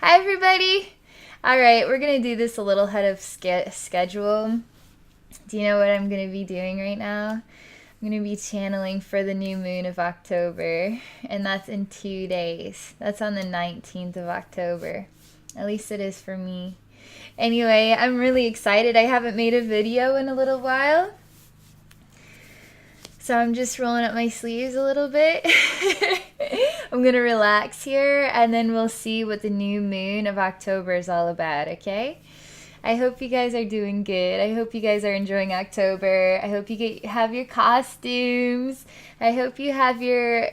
Hi, everybody. All right, we're going to do this a little ahead of schedule. Do you know what I'm going to be doing right now? I'm going to be channeling for the new moon of October, and that's in 2 days. That's on the 19th of October. At least it is for me. Anyway, I'm really excited. I haven't made a video in a little while. So I'm just rolling up my sleeves a little bit. I'm going to relax here and then we'll see what the new moon of October is all about, okay? I hope you guys are doing good. I hope you guys are enjoying October. I hope you have your costumes. I hope you have your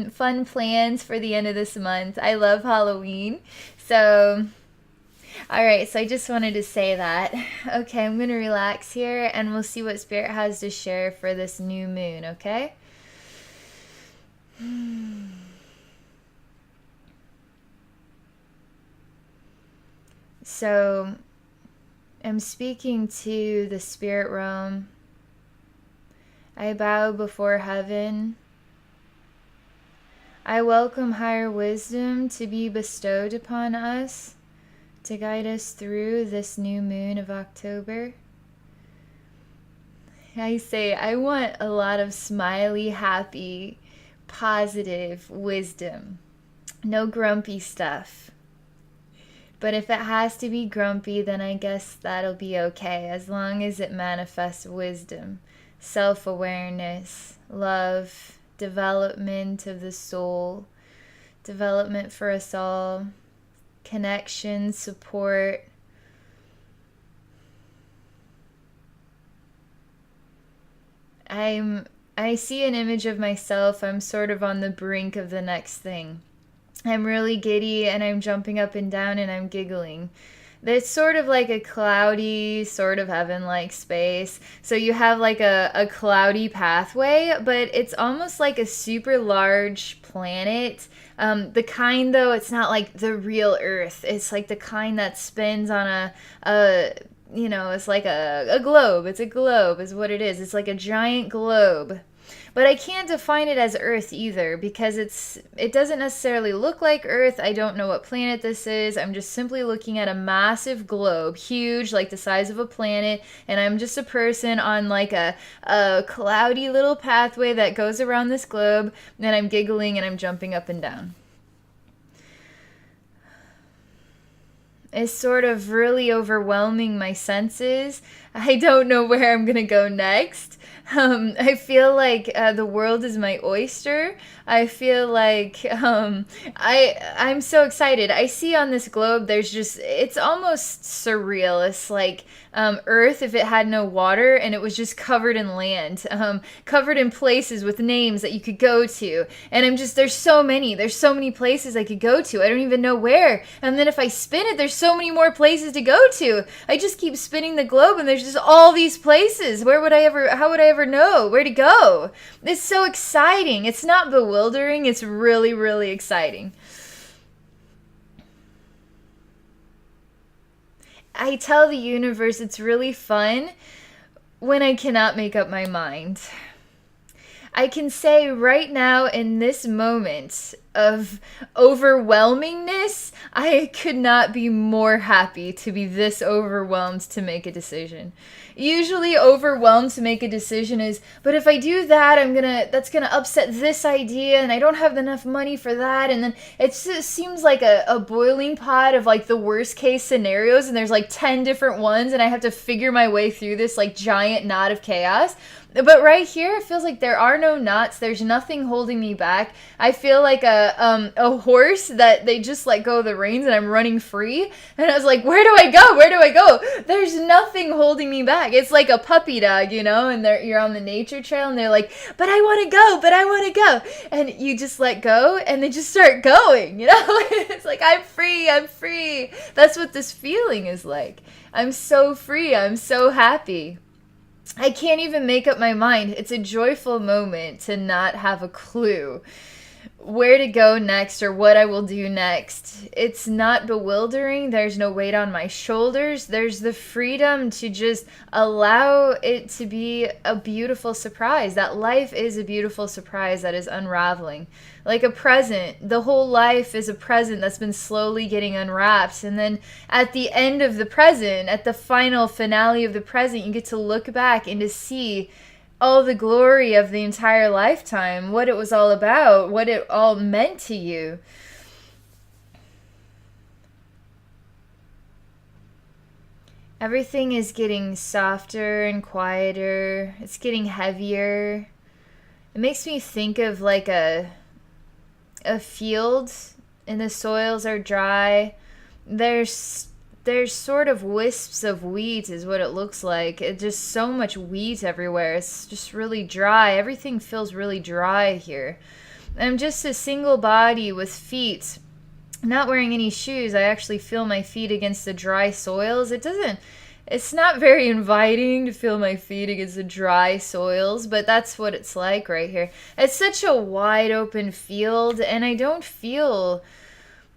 fun plans for the end of this month. I love Halloween. So, all right, so I just wanted to say that. Okay, I'm going to relax here and we'll see what Spirit has to share for this new moon, okay? So, I'm speaking to the spirit realm. I bow before heaven. I welcome higher wisdom to be bestowed upon us, to guide us through this new moon of October. I say, I want a lot of smiley, happy, positive wisdom. No grumpy stuff. But if it has to be grumpy, then I guess that'll be okay, as long as it manifests wisdom, self-awareness, love, development of the soul, development for us all, connection, support. I see an image of myself. I'm sort of on the brink of the next thing. I'm really giddy and I'm jumping up and down and I'm giggling. It's sort of like a cloudy, sort of heaven-like space. So you have like a cloudy pathway, but it's almost like a super large planet. The kind, though, it's not like the real Earth. It's like the kind that spins on it's like a globe. It's a globe is what it is. It's like a giant globe. But I can't define it as Earth either because it doesn't necessarily look like Earth. I don't know what planet this is. I'm just simply looking at a massive globe, huge, like the size of a planet, and I'm just a person on like a cloudy little pathway that goes around this globe, and I'm giggling and I'm jumping up and down. It's sort of really overwhelming my senses. I don't know where I'm gonna go next. I feel like the world is my oyster. I feel like I'm so excited. I see on this globe there's just it's almost surreal. It's like Earth if it had no water and it was just covered in land, covered in places with names that you could go to. And there's so many places I could go to. I don't even know where. And then if I spin it, there's so many more places to go to. I just keep spinning the globe and there's just all these places. How would I ever know where to go? It's so exciting. It's not bewildering. It's really, really exciting. I tell the universe it's really fun when I cannot make up my mind. I can say right now in this moment of overwhelmingness, I could not be more happy to be this overwhelmed to make a decision. Usually overwhelmed to make a decision is, but if I do that, that's gonna upset this idea and I don't have enough money for that. And then it just seems like a boiling pot of like the worst case scenarios and there's like 10 different ones and I have to figure my way through this like giant knot of chaos. But right here, it feels like there are no knots. There's nothing holding me back. I feel like a horse that they just let go of the reins and I'm running free. And I was like, where do I go? Where do I go? There's nothing holding me back. It's like a puppy dog, and you're on the nature trail and they're like, but I want to go, but I want to go. And you just let go and they just start going, It's like, I'm free, I'm free. That's what this feeling is like. I'm so free. I'm so happy. I can't even make up my mind. It's a joyful moment to not have a clue where to go next or what I will do next. It's not bewildering. There's no weight on my shoulders. There's the freedom to just allow it to be a beautiful surprise. That life is a beautiful surprise that is unraveling. Like a present. The whole life is a present that's been slowly getting unwrapped. And then at the end of the present, at the final finale of the present, you get to look back and to see all the glory of the entire lifetime, what it was all about, what it all meant to you. Everything is getting softer and quieter. It's getting heavier. It makes me think of like a field and the soils are dry. There's sort of wisps of wheat is what it looks like. It's just so much wheat everywhere. It's just really dry. Everything feels really dry here. I'm just a single body with feet. Not wearing any shoes. I actually feel my feet against the dry soils. It's not very inviting to feel my feet against the dry soils, but that's what it's like right here. It's such a wide open field, and I don't feel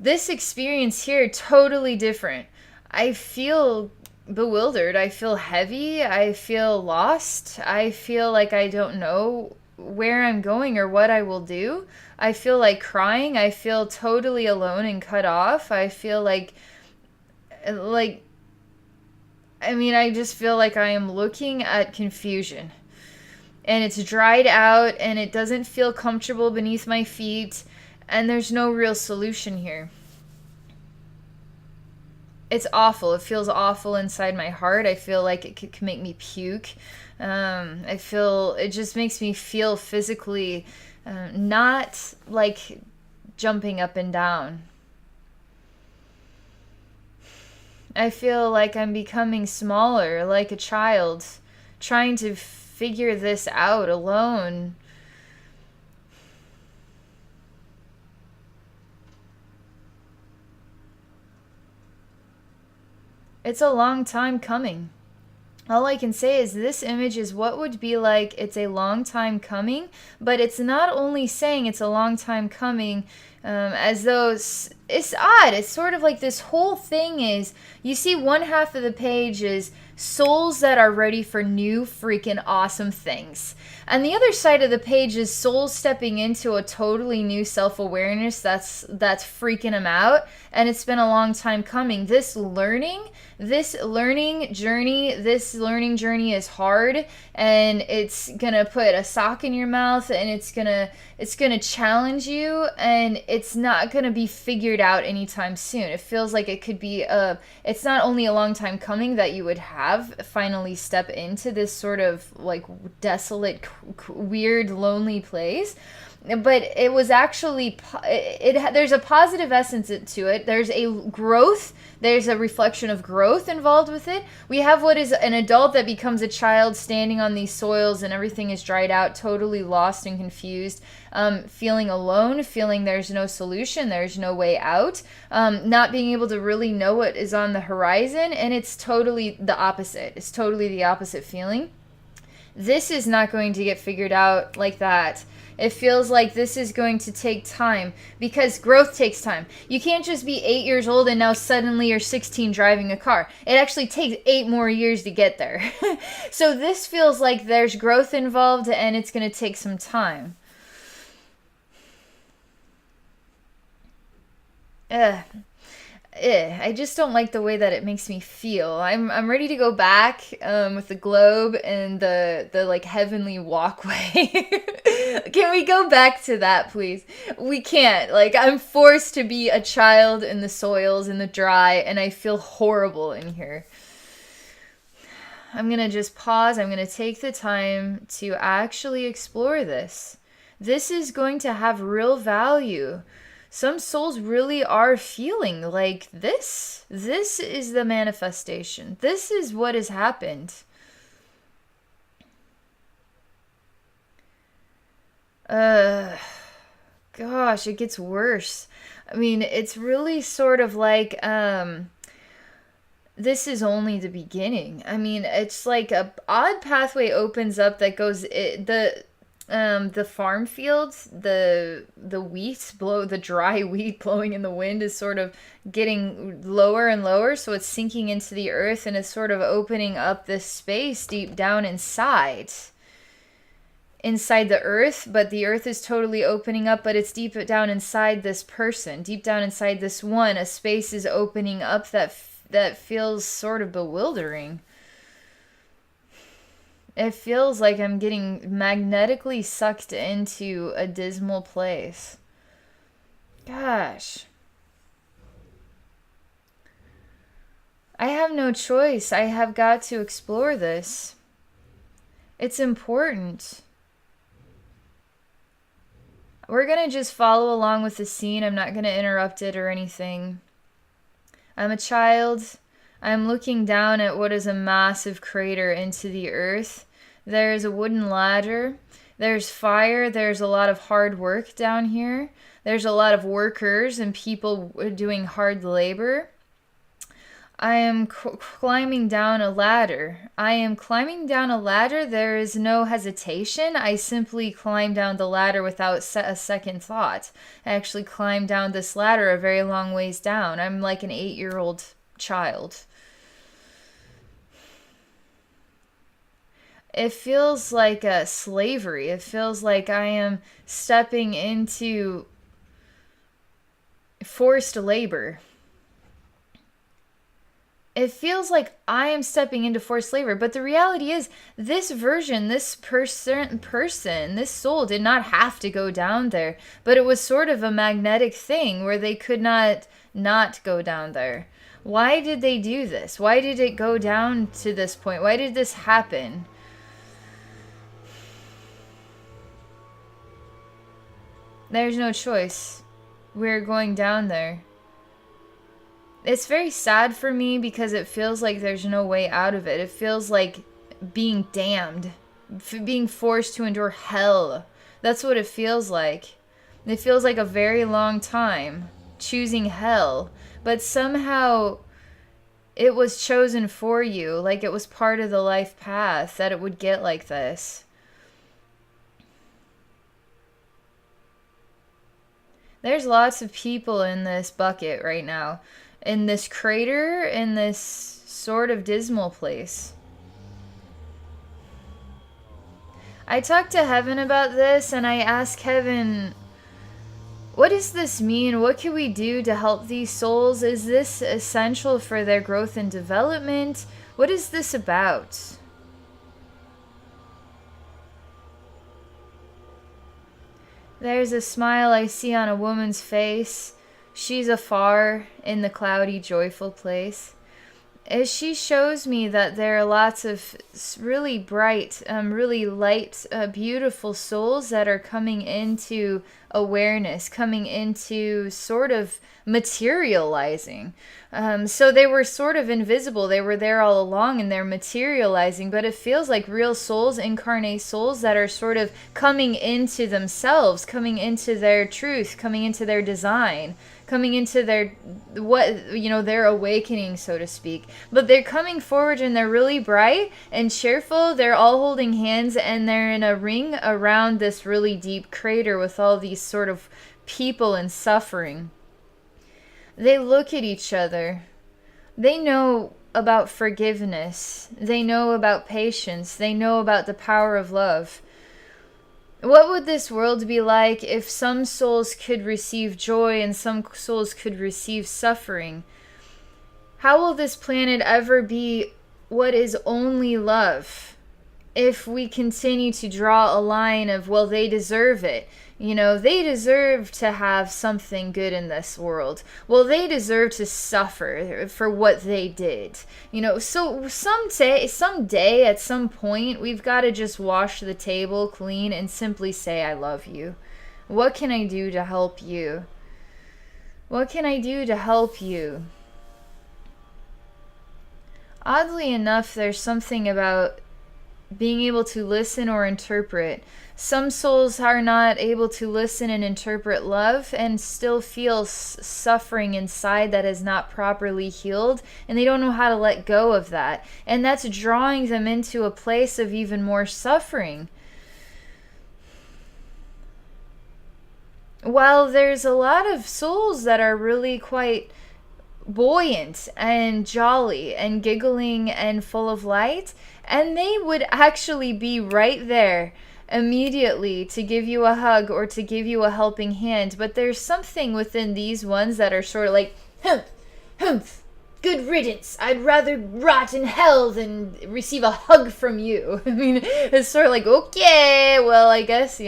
this experience here totally different. I feel bewildered. I feel heavy. I feel lost. I feel like I don't know where I'm going or what I will do. I feel like crying. I feel totally alone and cut off. I feel I just feel like I am looking at confusion. And it's dried out and it doesn't feel comfortable beneath my feet. And there's no real solution here. It's awful. It feels awful inside my heart. I feel like it could make me puke. I feel it just makes me feel physically not like jumping up and down. I feel like I'm becoming smaller, like a child, trying to figure this out alone. It's a long time coming. All I can say is this image is what would be like it's a long time coming, but it's not only saying it's a long time coming as though it's odd. It's sort of like this whole thing is, you see one half of the page is souls that are ready for new freaking awesome things. And the other side of the page is souls stepping into a totally new self-awareness that's freaking them out. And it's been a long time coming. This learning journey is hard, and it's gonna put a sock in your mouth, and it's gonna challenge you, and it's not gonna be figured out anytime soon. It feels like it could be it's not only a long time coming that you would have finally step into this sort of like desolate, weird, lonely place, but it was actually there's a positive essence to it. There's a growth, there's a reflection of growth involved with it. We have what is an adult that becomes a child standing on these soils, and everything is dried out, totally lost and confused, feeling alone, feeling there's no solution, there's no way out, not being able to really know what is on the horizon. And it's totally the opposite. It's totally the opposite feeling. This is not going to get figured out like that. It feels like this is going to take time, because growth takes time. You can't just be 8 years old and now suddenly you're 16 driving a car. It actually takes 8 more years to get there. So this feels like there's growth involved, and it's going to take some time. I just don't like the way that it makes me feel. I'm ready to go back with the globe and the like heavenly walkway. Can we go back to that, please? We can't. Like, I'm forced to be a child in the soils, in the dry, and I feel horrible in here. I'm gonna just pause. I'm gonna take the time to actually explore this. This is going to have real value. Some souls really are feeling like this. This is the manifestation. This is what has happened. Gosh, it gets worse. I mean, it's really sort of like, this is only the beginning. I mean, it's like a odd pathway opens up that goes, the farm fields, the wheat blow, the dry wheat blowing in the wind is sort of getting lower and lower, so it's sinking into the earth and it's sort of opening up this space deep down inside the earth, but the earth is totally opening up, but it's deep down inside this person, deep down inside this one, a space is opening up that feels sort of bewildering. It feels like I'm getting magnetically sucked into a dismal place. Gosh. I have no choice. I have got to explore this. It's important. We're going to just follow along with the scene. I'm not going to interrupt it or anything. I'm a child. I'm looking down at what is a massive crater into the earth. There's a wooden ladder. There's fire. There's a lot of hard work down here. There's a lot of workers and people doing hard labor. I am climbing down a ladder. I am climbing down a ladder. There is no hesitation. I simply climb down the ladder without a second thought. I actually climb down this ladder a very long ways down. I'm like an 8-year-old child. It feels like a slavery. It feels like I am stepping into forced labor. It feels like I am stepping into forced labor, but the reality is this version, this person, this soul did not have to go down there, but it was sort of a magnetic thing where they could not go down there. Why did they do this? Why did it go down to this point? Why did this happen? There's no choice. We're going down there. It's very sad for me because it feels like there's no way out of it. It feels like being damned, being forced to endure hell. That's what it feels like. It feels like a very long time choosing hell, but somehow it was chosen for you, like it was part of the life path that it would get like this. There's lots of people in this bucket right now. In this crater, in this sort of dismal place. I talked to Heaven about this and I asked Heaven, what does this mean? What can we do to help these souls? Is this essential for their growth and development? What is this about? There's a smile I see on a woman's face. She's afar in the cloudy, joyful place. As she shows me that there are lots of really bright, really light, beautiful souls that are coming into awareness, coming into sort of materializing. So they were sort of invisible. They were there all along and they're materializing, but it feels like real souls, incarnate souls that are sort of coming into themselves, coming into their truth, coming into their design, coming into their their awakening, so to speak. But they're coming forward and they're really bright and cheerful. They're all holding hands and they're in a ring around this really deep crater with all these sort of people and suffering. They look at each other. They know about forgiveness. They know about patience. They know about the power of love. What would this world be like if some souls could receive joy and some souls could receive suffering? How will this planet ever be what is only love if we continue to draw a line of, well, they deserve it? They deserve to have something good in this world. Well, they deserve to suffer for what they did. So someday, at some point, we've got to just wash the table clean and simply say, I love you. What can I do to help you? What can I do to help you? Oddly enough, there's something about being able to listen or interpret. Some souls are not able to listen and interpret love and still feel suffering inside that is not properly healed, and they don't know how to let go of that. And that's drawing them into a place of even more suffering. while there's a lot of souls that are really quite buoyant and jolly and giggling and full of light, and they would actually be right there immediately to give you a hug or to give you a helping hand. But there's something within these ones that are sort of like, humph, humph, good riddance. I'd rather rot in hell than receive a hug from you. I mean, it's sort of like, okay, well, I guess,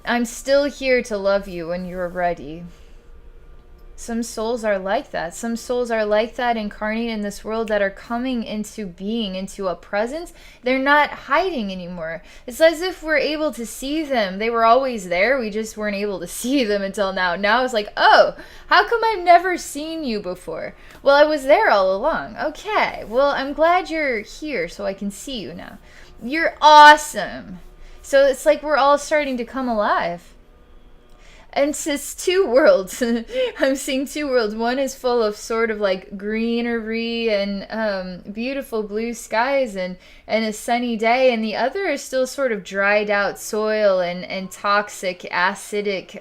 I'm still here to love you when you're ready. Some souls are like that. Some souls are like that incarnate in this world that are coming into being, into a presence. They're not hiding anymore. It's as if we're able to see them. They were always there. We just weren't able to see them until now. Now it's like, oh, how come I've never seen you before? Well, I was there all along. Okay, well, I'm glad you're here so I can see you now. You're awesome. So it's like we're all starting to come alive. And it's two worlds. I'm seeing two worlds. One is full of sort of like greenery and beautiful blue skies and a sunny day. And the other is still sort of dried out soil and toxic, acidic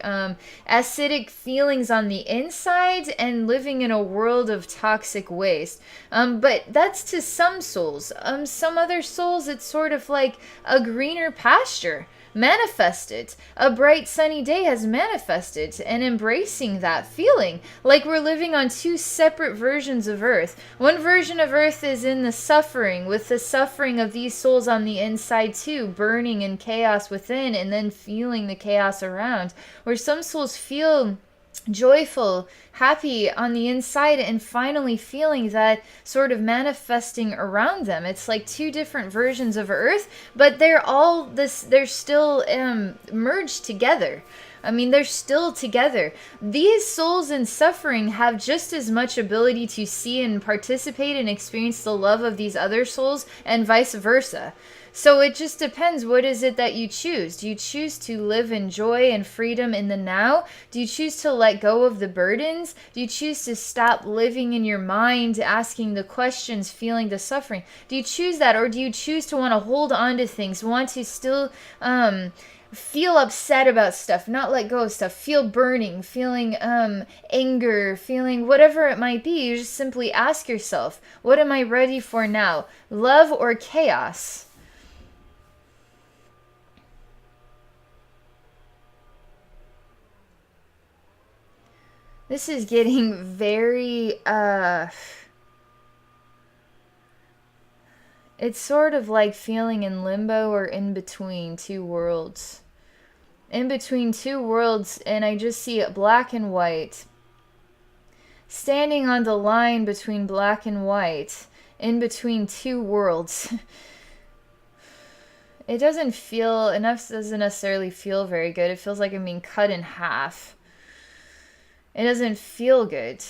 feelings on the inside and living in a world of toxic waste. But that's to some souls. Some other souls, it's sort of like a greener pasture. Manifested. A bright sunny day has manifested, and embracing that feeling like we're living on two separate versions of Earth. One version of Earth is in the suffering, with the suffering of these souls on the inside too, burning in chaos within and then feeling the chaos around, where some souls feel joyful, happy on the inside, and finally feeling that sort of manifesting around them. It's like two different versions of Earth, but they're still merged together. I mean, they're still together. These souls in suffering have just as much ability to see and participate and experience the love of these other souls, and vice versa. So it just depends. What is it that you choose? Do you choose to live in joy and freedom in the now? Do you choose to let go of the burdens? Do you choose to stop living in your mind, asking the questions, feeling the suffering? Do you choose that, or do you choose to want to hold on to things, want to still feel upset about stuff, not let go of stuff, feel burning, feeling anger, feeling whatever it might be? You just simply ask yourself, what am I ready for now? Love or chaos? This is getting very, it's sort of like feeling in limbo or in between two worlds. In between two worlds, and I just see it black and white. Standing on the line between black and white, in between two worlds. It doesn't necessarily feel very good. It feels like I'm being cut in half. It doesn't feel good.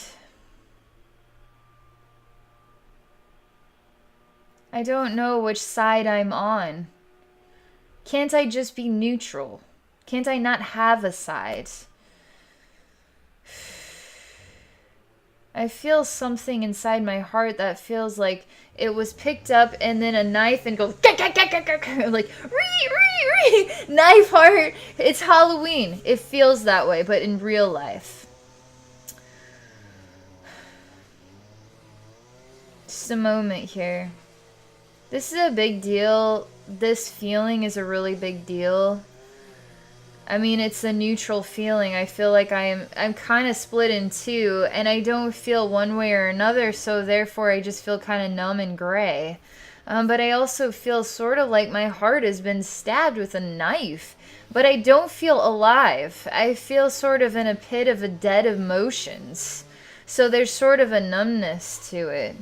I don't know which side I'm on. Can't I just be neutral? Can't I not have a side? I feel something inside my heart that feels like it was picked up and then a knife and goes like ree, knife heart. It's Halloween. It feels that way, but in real life. Just a moment here. This is a big deal. This feeling is a really big deal. I mean, it's a neutral feeling. I feel like I'm kind of split in two, and I don't feel one way or another, so therefore I just feel kind of numb and gray. But I also feel sort of like my heart has been stabbed with a knife. But I don't feel alive. I feel sort of in a pit of a dead emotions. So there's sort of a numbness to it.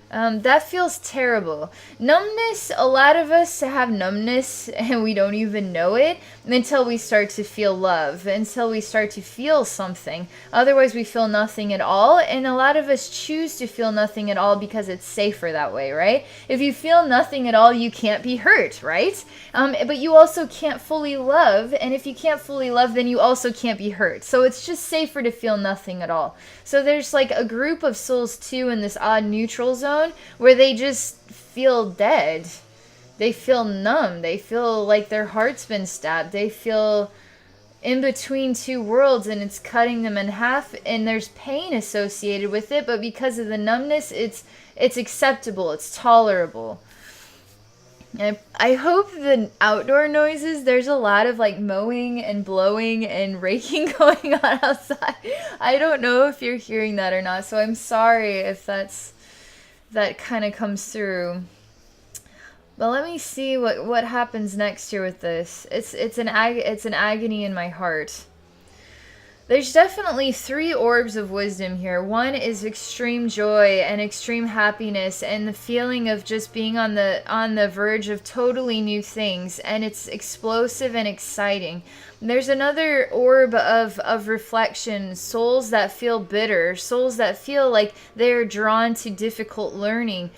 That feels terrible. Numbness, a lot of us have numbness and we don't even know it until we start to feel love, until we start to feel something. Otherwise, we feel nothing at all, and a lot of us choose to feel nothing at all because it's safer that way, right? If you feel nothing at all, you can't be hurt, right? But you also can't fully love, and if you can't fully love, then you also can't be hurt. So it's just safer to feel nothing at all. So there's like a group of souls too in this odd neutral zone where they just feel dead. They feel numb. They feel like their heart's been stabbed. They feel in between two worlds, and it's cutting them in half, and there's pain associated with it, but because of the numbness, it's acceptable, it's tolerable. I hope the outdoor noises, there's a lot of like mowing and blowing and raking going on outside. I don't know if you're hearing that or not, so I'm sorry if that kind of comes through. But let me see what happens next here with this. It's an agony in my heart. There's definitely three orbs of wisdom here. One is extreme joy and extreme happiness and the feeling of just being on the verge of totally new things, and it's explosive and exciting. There's another orb of reflection, souls that feel bitter, souls that feel like they're drawn to difficult learning,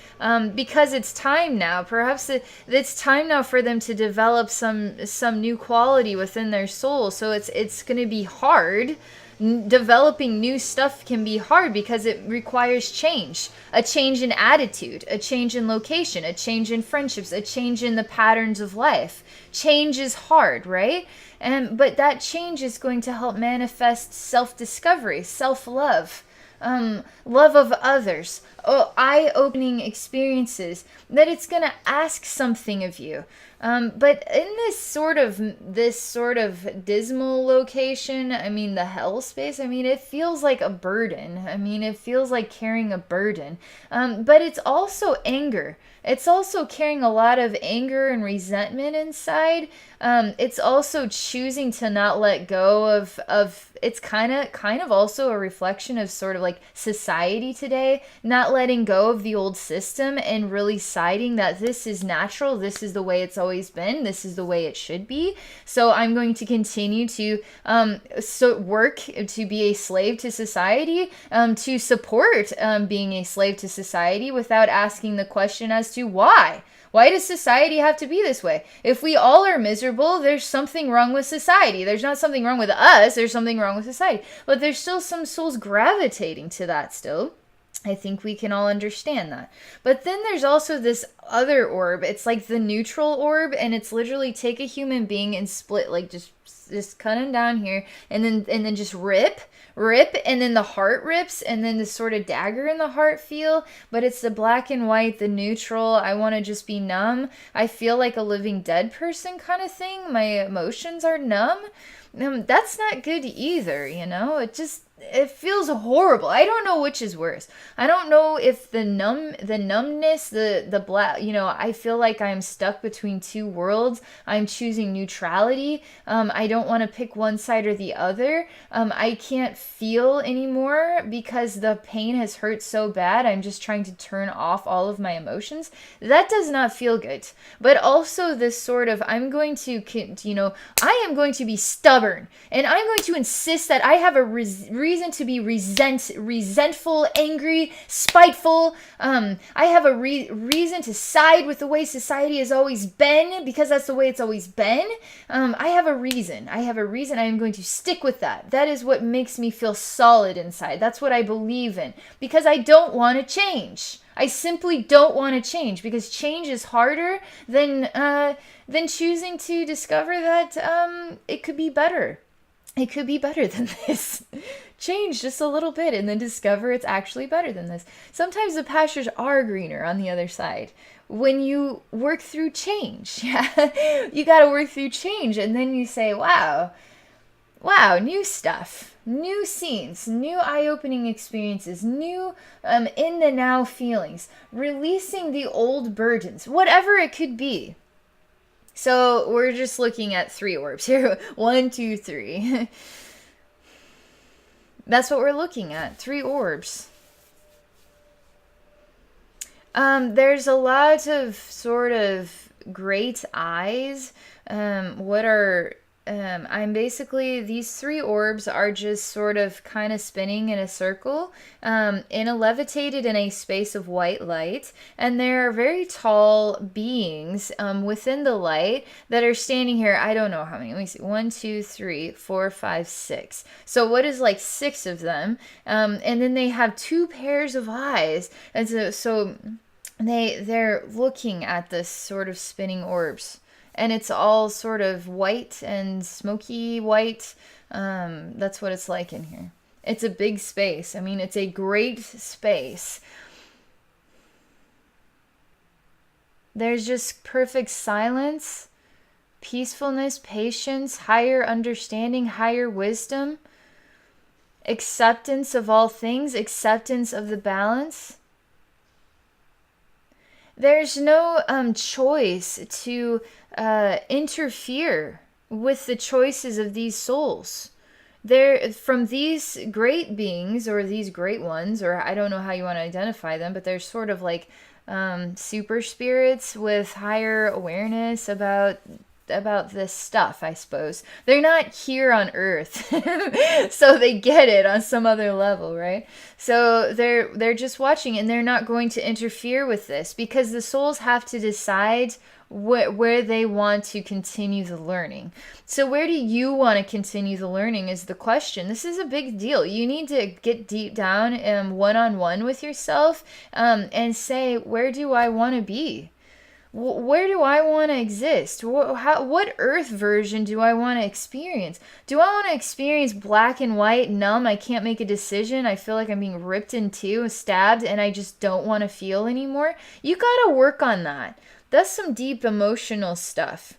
because it's time now. Perhaps it's time now for them to develop some new quality within their soul. So it's going to be hard. Developing new stuff can be hard because it requires change, a change in attitude, a change in location, a change in friendships, a change in the patterns of life. Change is hard, right? But that change is going to help manifest self-discovery, self-love, love of others, eye-opening experiences, that it's going to ask something of you. But in this sort of dismal location, I mean, the hell space, I mean, it feels like a burden. I mean, it feels like carrying a burden. But it's also anger. It's also carrying a lot of anger and resentment inside. It's also choosing to not let go of it's kind of also a reflection of sort of like society today, not letting go of the old system and really siding that this is natural, this is the way it's always been, this is the way it should be. So I'm going to continue to work to be a slave to society, to support being a slave to society without asking the question as to why. Why does society have to be this way? If we all are miserable, there's something wrong with society. There's not something wrong with us, there's something wrong with society. But there's still some souls gravitating to that still. I think we can all understand that. But then there's also this other orb. It's like the neutral orb, and it's literally take a human being and split, like just cut him down here, and then just rip, and then the heart rips, and then the sort of dagger in the heart feel. But it's the black and white, the neutral. I want to just be numb. I feel like a living dead person kind of thing. My emotions are numb. That's not good either, you know. It feels horrible. I don't know which is worse. I don't know if the numbness, the black, you know, I feel like I'm stuck between two worlds. I'm choosing neutrality. I don't want to pick one side or the other. I can't feel anymore because the pain has hurt so bad. I'm just trying to turn off all of my emotions. That does not feel good. But also this sort of, I'm going to, you know, I am going to be stubborn, and I'm going to insist that I have a reason to be resentful, angry, spiteful. I have a reason to side with the way society has always been, because that's the way it's always been. I have a reason. I am going to stick with that. That is what makes me feel solid inside. That's what I believe in, because I don't want to change. I simply don't want to change, because change is harder than choosing to discover that it could be better. It could be better than this. Change just a little bit and then discover it's actually better than this. Sometimes the pastures are greener on the other side when you work through change. You got to work through change, and then you say, wow, new stuff, new scenes, new eye-opening experiences, new in the now feelings, releasing the old burdens, whatever it could be. So we're just looking at three orbs here. 1, 2, 3. That's what we're looking at. 3 orbs. There's a lot of sort of great eyes. I'm basically, these 3 orbs are just sort of kind of spinning in a circle, levitated in a space of white light, and there are very tall beings within the light that are standing here. I don't know how many. Let me see. 1, 2, 3, 4, 5, 6. So what is like 6 of them? And then they have 2 pairs of eyes, and so they're looking at this sort of spinning orbs. and it's all sort of white and smoky white. That's what it's like in here. It's a big space. I mean, it's a great space. There's just perfect silence, peacefulness, patience, higher understanding, higher wisdom, acceptance of all things, acceptance of the balance. There's no choice to interfere with the choices of these souls. They're from these great beings, or these great ones, or I don't know how you want to identify them, but they're sort of like super spirits with higher awareness about this stuff, I suppose. They're not here on Earth, so they get it on some other level, right? So they're just watching, and they're not going to interfere with this, because the souls have to decide where they want to continue the learning. So where do you want to continue the learning is the question. This is a big deal. You need to get deep down and one-on-one with yourself, and say, where do I want to be? Where do I want to exist? What Earth version do I want to experience? Do I want to experience black and white, numb, I can't make a decision, I feel like I'm being ripped in two, stabbed, and I just don't want to feel anymore? You gotta work on that. That's some deep emotional stuff.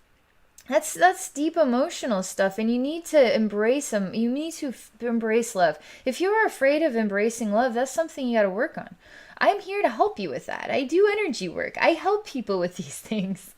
That's deep emotional stuff, and you need to embrace them. You need to embrace love. If you are afraid of embracing love, that's something you got to work on. I'm here to help you with that. I do energy work. I help people with these things.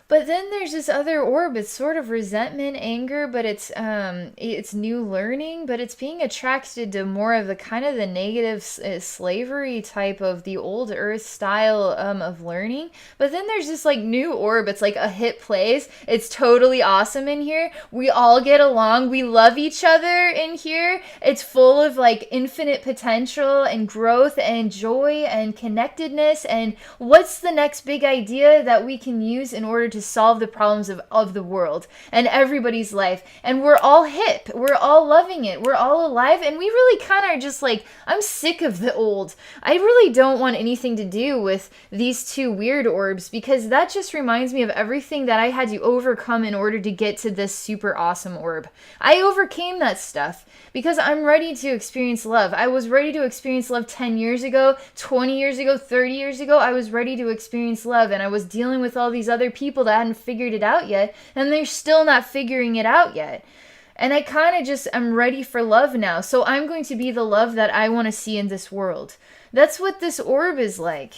But then there's this other orb. It's sort of resentment, anger, but it's new learning, but it's being attracted to more of the kind of the negative slavery type of the old Earth style of learning. But then there's this like new orb. It's like a hit place. It's totally awesome in here. We all get along. We love each other in here. It's full of like infinite potential and growth and joy and connectedness. And what's the next big idea that we can use in order to solve the problems of the world and everybody's life? And we're all hip, we're all loving it, we're all alive, and we really kind of are just like, I'm sick of the old. I really don't want anything to do with these two weird orbs, because that just reminds me of everything that I had to overcome in order to get to this super awesome orb. I overcame that stuff because I'm ready to experience love. I was ready to experience love 10 years ago, 20 years ago, 30 years ago. I was ready to experience love, and I was dealing with all these other people that hadn't figured it out yet, and they're still not figuring it out yet. And I kind of just am ready for love now. So I'm going to be the love that I want to see in this world. That's what this orb is like.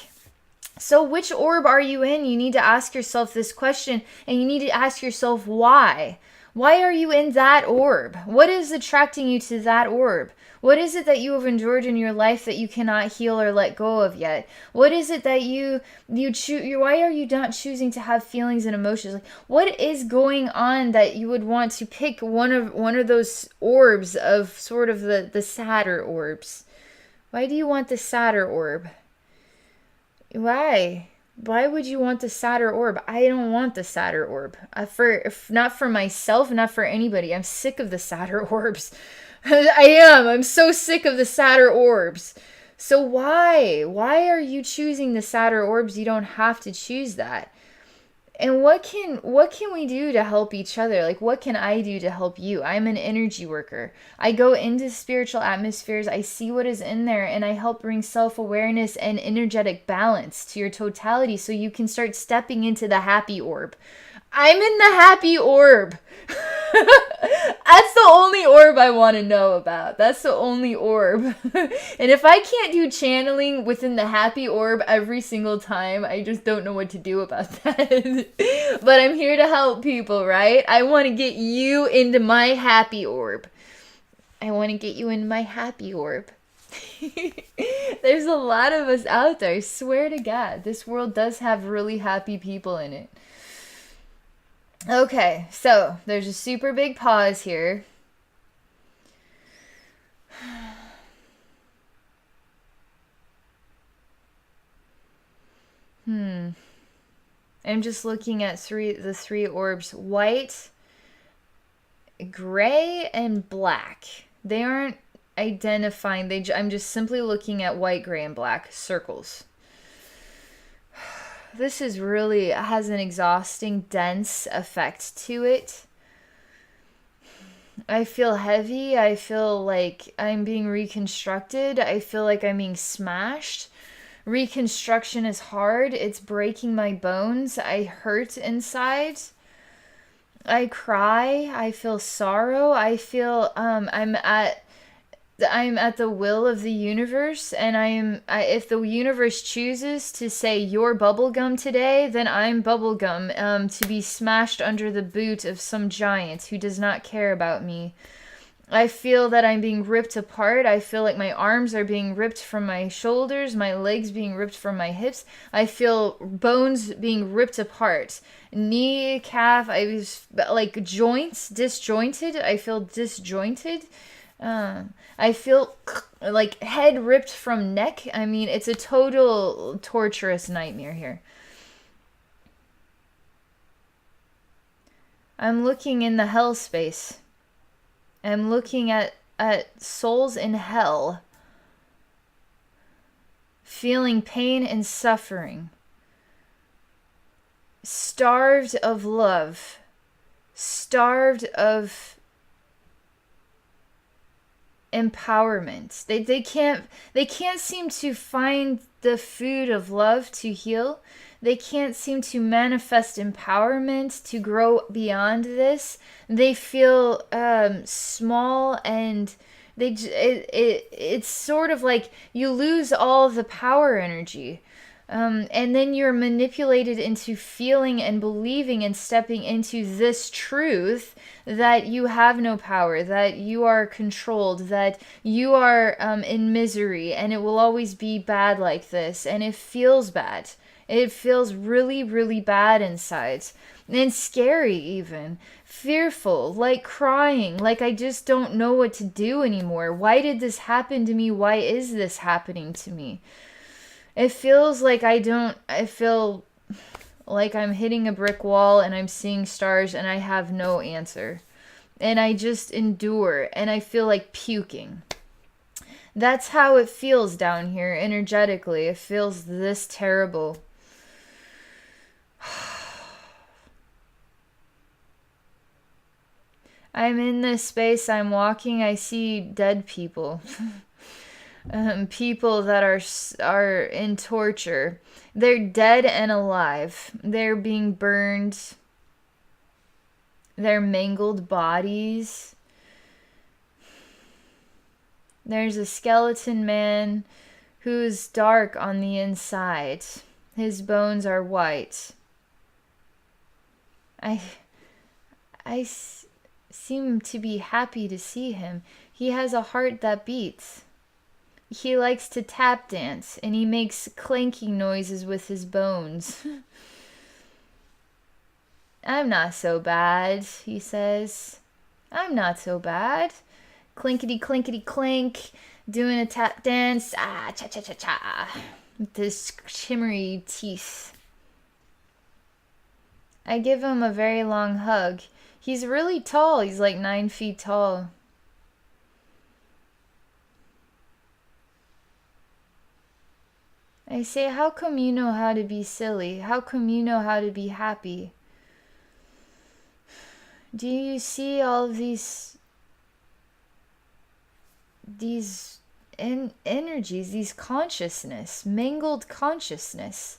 So which orb are you in? You need to ask yourself this question, and you need to ask yourself why. Why are you in that orb? What is attracting you to that orb? What is it that you have endured in your life that you cannot heal or let go of yet? What is it that you choose? Why are you not choosing to have feelings and emotions? Like, what is going on that you would want to pick one of those orbs of sort of the sadder orbs? Why do you want the sadder orb? Why? Why would you want the sadder orb? I don't want the sadder orb. Not for myself, not for anybody. I'm sick of the sadder orbs. I am. I'm so sick of the sadder orbs. So why? Why are you choosing the sadder orbs? You don't have to choose that. And what can we do to help each other? Like, what can I do to help you? I'm an energy worker. I go into spiritual atmospheres. I see what is in there, and I help bring self-awareness and energetic balance to your totality so you can start stepping into the happy orb. I'm in the happy orb. That's the only orb I want to know about. That's the only orb. And if I can't do channeling within the happy orb every single time, I just don't know what to do about that. But I'm here to help people, right? I want to get you into my happy orb. I want to get you into my happy orb. There's a lot of us out there. I swear to God, this world does have really happy people in it. Okay, so there's a super big pause here. I'm just looking at the three orbs: white, gray, and black. They aren't identifying. I'm just simply looking at white, gray, and black circles. This is really has an exhausting, dense effect to it. I feel heavy. I feel like I'm being reconstructed. I feel like I'm being smashed. Reconstruction is hard. It's breaking my bones. I hurt inside. I cry. I feel sorrow. I feel I'm at the will of the universe, and if the universe chooses to say you're bubblegum today, then I'm bubblegum, to be smashed under the boot of some giant who does not care about me. I feel that I'm being ripped apart. I feel like my arms are being ripped from my shoulders, my legs being ripped from my hips. I feel bones being ripped apart. Knee, calf, I was like joints disjointed. I feel disjointed. I feel like head ripped from neck. I mean, it's a total torturous nightmare here. I'm looking in the hell space. I'm looking at souls in hell, feeling pain and suffering, starved of love, starved of empowerment. They can't seem to find the food of love to heal. They can't seem to manifest empowerment to grow beyond this. They feel small, and it's sort of like you lose all the power energy. And then you're manipulated into feeling and believing and stepping into this truth that you have no power, that you are controlled, that you are in misery, and it will always be bad like this. And it feels bad. It feels really, really bad inside. And scary, even. Fearful, like crying, like I just don't know what to do anymore. Why did this happen to me? Why is this happening to me? It feels like I feel like I'm hitting a brick wall and I'm seeing stars and I have no answer. And I just endure and I feel like puking. That's how it feels down here energetically. It feels this terrible. I'm in this space, I'm walking, I see dead people. People that are in torture. They're dead and alive. They're being burned. They're mangled bodies. There's a skeleton man who's dark on the inside. His bones are white. I seem to be happy to see him. He has a heart that beats. He likes to tap dance, and he makes clanking noises with his bones. I'm not so bad, he says. I'm not so bad. Clinkety, clinkety, clink, doing a tap dance. Ah, cha, cha, cha, cha. With his shimmery teeth. I give him a very long hug. He's really tall. He's like 9 feet tall. I say, how come you know how to be silly? How come you know how to be happy? Do you see all of these energies, these consciousness, mangled consciousness,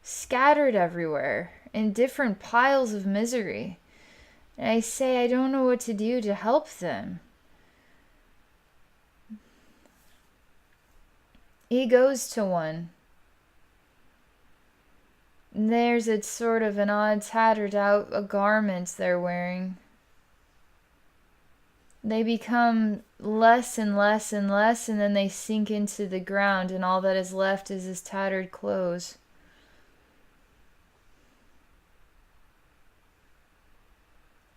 scattered everywhere in different piles of misery? And I say, I don't know what to do to help them. He goes to one. There's a sort of an odd tattered out a garment they're wearing. They become less and less and less, and then they sink into the ground, and all that is left is his tattered clothes.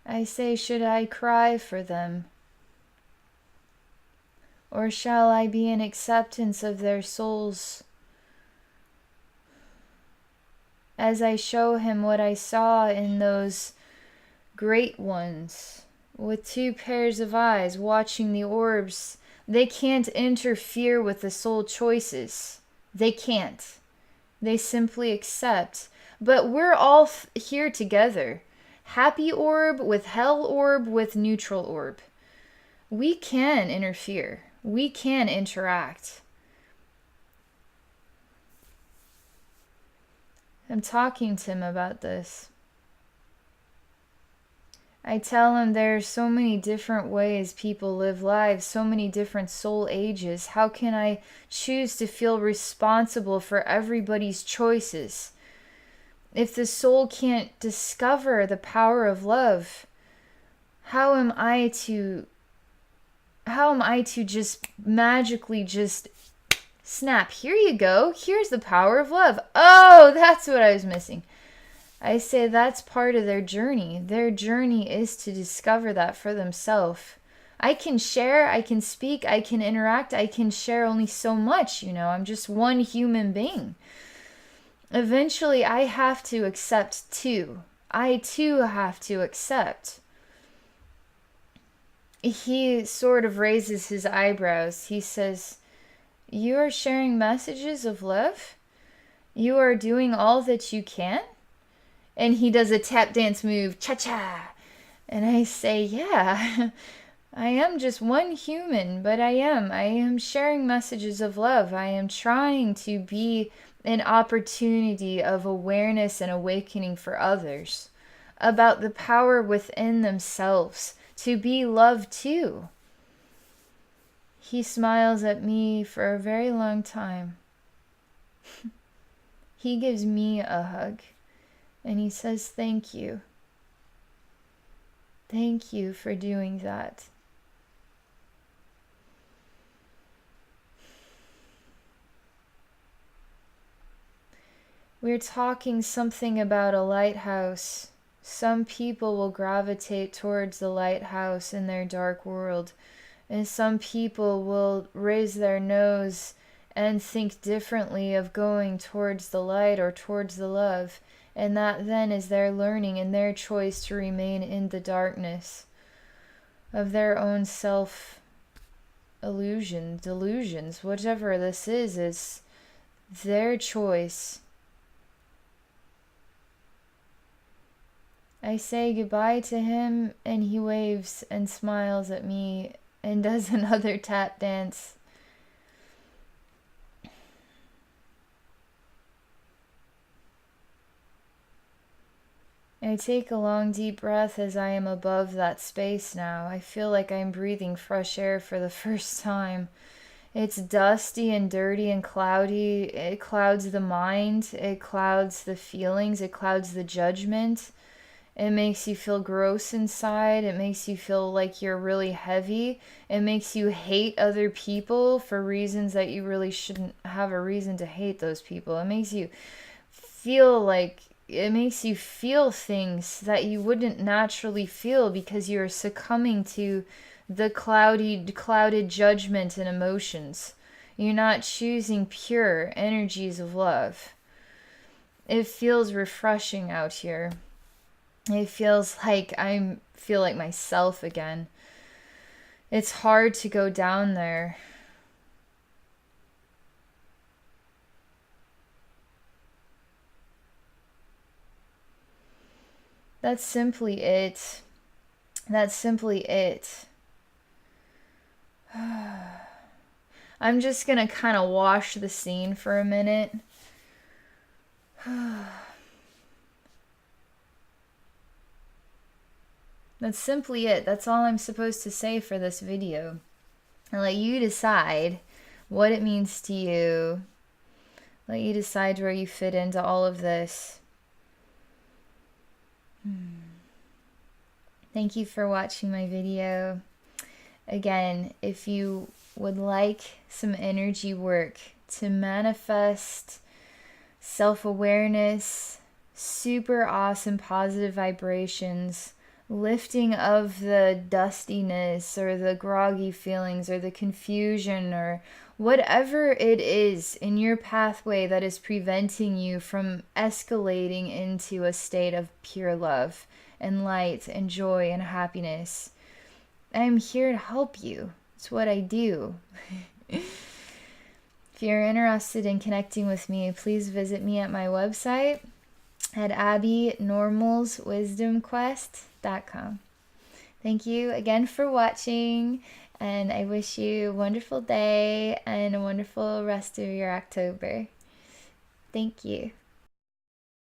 I say, should I cry for them? Or shall I be in acceptance of their souls? As I show him what I saw in those great ones, with 2 pairs of eyes watching the orbs, they can't interfere with the soul choices. They can't. They simply accept. But we're all here together. Happy orb with hell orb with neutral orb. We can interfere. We can interact. I'm talking to him about this. I tell him there are so many different ways people live lives, so many different soul ages. How can I choose to feel responsible for everybody's choices? If the soul can't discover the power of love, how am I to just magically just snap, here you go, here's the power of love. Oh, that's what I was missing. I say that's part of their journey. Their journey is to discover that for themselves. I can share, I can speak, I can interact, I can share only so much, I'm just one human being. Eventually, I have to accept too. I too have to accept. He sort of raises his eyebrows. He says, "You are sharing messages of love? You are doing all that you can?" And he does a tap dance move, cha-cha. And I say, yeah, I am just one human, but I am sharing messages of love. I am trying to be an opportunity of awareness and awakening for others about the power within themselves to be loved too. He smiles at me for a very long time. He gives me a hug. And he says, thank you. Thank you for doing that. We're talking something about a lighthouse. Some people will gravitate towards the lighthouse in their dark world, and some people will raise their nose and think differently of going towards the light or towards the love. And that then is their learning and their choice to remain in the darkness of their own self-illusion, delusions, whatever this is their choice. I say goodbye to him, and he waves and smiles at me and does another tap dance. I take a long deep breath as I am above that space now. I feel like I'm breathing fresh air for the first time. It's dusty and dirty and cloudy. It clouds the mind. It clouds the feelings. It clouds the judgment. It makes you feel gross inside. It makes you feel like you're really heavy. It makes you hate other people for reasons that you really shouldn't have a reason to hate those people. It makes you feel things that you wouldn't naturally feel because you're succumbing to the clouded judgment and emotions. You're not choosing pure energies of love. It feels refreshing out here. It feels like I feel like myself again. It's hard to go down there. That's simply it. That's simply it. I'm just gonna kind of wash the scene for a minute. That's simply it. That's all I'm supposed to say for this video. And let you decide what it means to you. Let you decide where you fit into all of this. Thank you for watching my video. Again, if you would like some energy work to manifest self-awareness, super awesome positive vibrations, lifting of the dustiness or the groggy feelings or the confusion or whatever it is in your pathway that is preventing you from escalating into a state of pure love and light and joy and happiness. I'm here to help you. It's what I do. If you're interested in connecting with me, please visit me at my website at abbynormalswisdomquest.com. Thank you again for watching, and I wish you a wonderful day and a wonderful rest of your October. Thank you.